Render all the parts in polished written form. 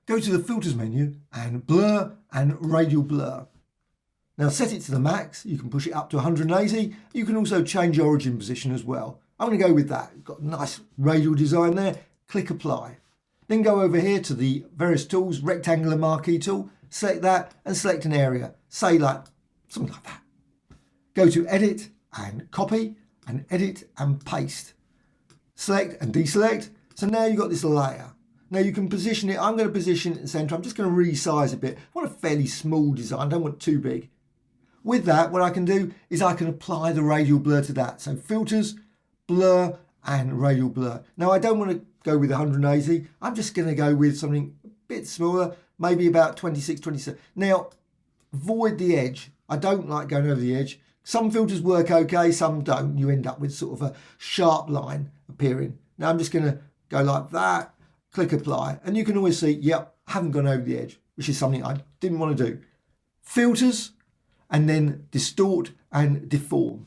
go to the filters menu and blur and radial blur. Now set it to the max. You can push it up to 180. You can also change origin position as well. I'm going to go with that. You've got a nice radial design there. Click apply. Then go over here to the various tools, rectangular marquee tool, select that and select an area. Say like something like that. Go to edit and copy and edit and paste. Select and deselect. So now you've got this layer. Now you can position it. I'm going to position it in the center. I'm just going to resize a bit. I want a fairly small design. I don't want it too big. With that, what I can do is I can apply the radial blur to that. So filters, blur and radial blur. Now I don't want to go with 180. I'm just going to go with something a bit smaller, maybe about 26, 27. Now avoid the edge. I don't like going over the edge. Some filters work okay, some don't. You end up with sort of a sharp line appearing. Now I'm just going to go like that, click apply, and you can always see, yep, I haven't gone over the edge, which is something I didn't want to do. Filters, and then distort and deform.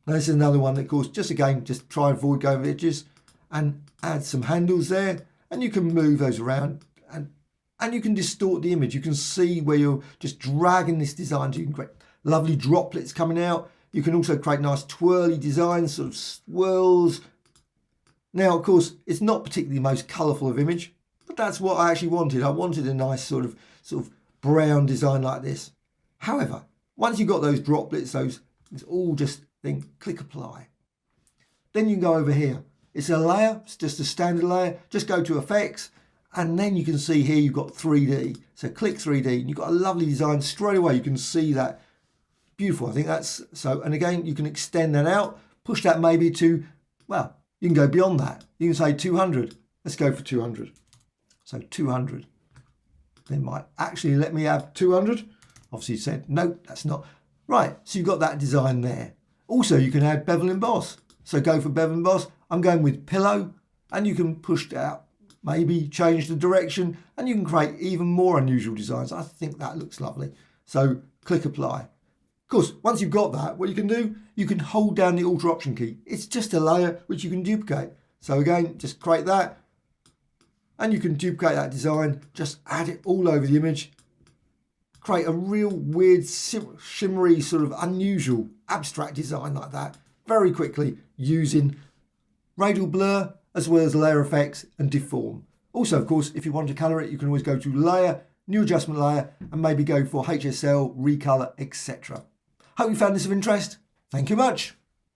Now this is another one that, of course, just again, just try and avoid going over edges and add some handles there, and you can move those around and you can distort the image. You can see where you're just dragging this design. So you can create lovely droplets coming out. You can also create nice twirly designs, sort of swirls. Now, of course, it's not particularly the most colourful of image, but that's what I actually wanted. I wanted a nice sort of brown design like this. However, once you've got those droplets, it's all just then click apply. Then you can go over here. It's a layer, it's just a standard layer. Just go to effects, and then you can see here you've got 3D. So click 3D, and you've got a lovely design straight away. You can see that. Beautiful. I think that's so. And again, you can extend that out, push that maybe to, well, you can go beyond that. You can say 200. Let's go for 200. So 200. They might actually let me have 200. Obviously said, no, that's not. Right, so you've got that design there. Also, you can add bevel emboss. So go for bevel emboss. I'm going with pillow, and you can push it out, maybe change the direction, and you can create even more unusual designs. I think that looks lovely. So click apply. Of course, once you've got that, what you can do, you can hold down the Alt Option key. It's just a layer which you can duplicate. So again, just create that, and you can duplicate that design, just add it all over the image, create a real weird, shimmery, sort of unusual, abstract design like that, very quickly using radial blur, as well as layer effects and deform. Also, of course, if you want to colour it, you can always go to layer, new adjustment layer, and maybe go for HSL, recolor, etc. Hope you found this of interest. Thank you much.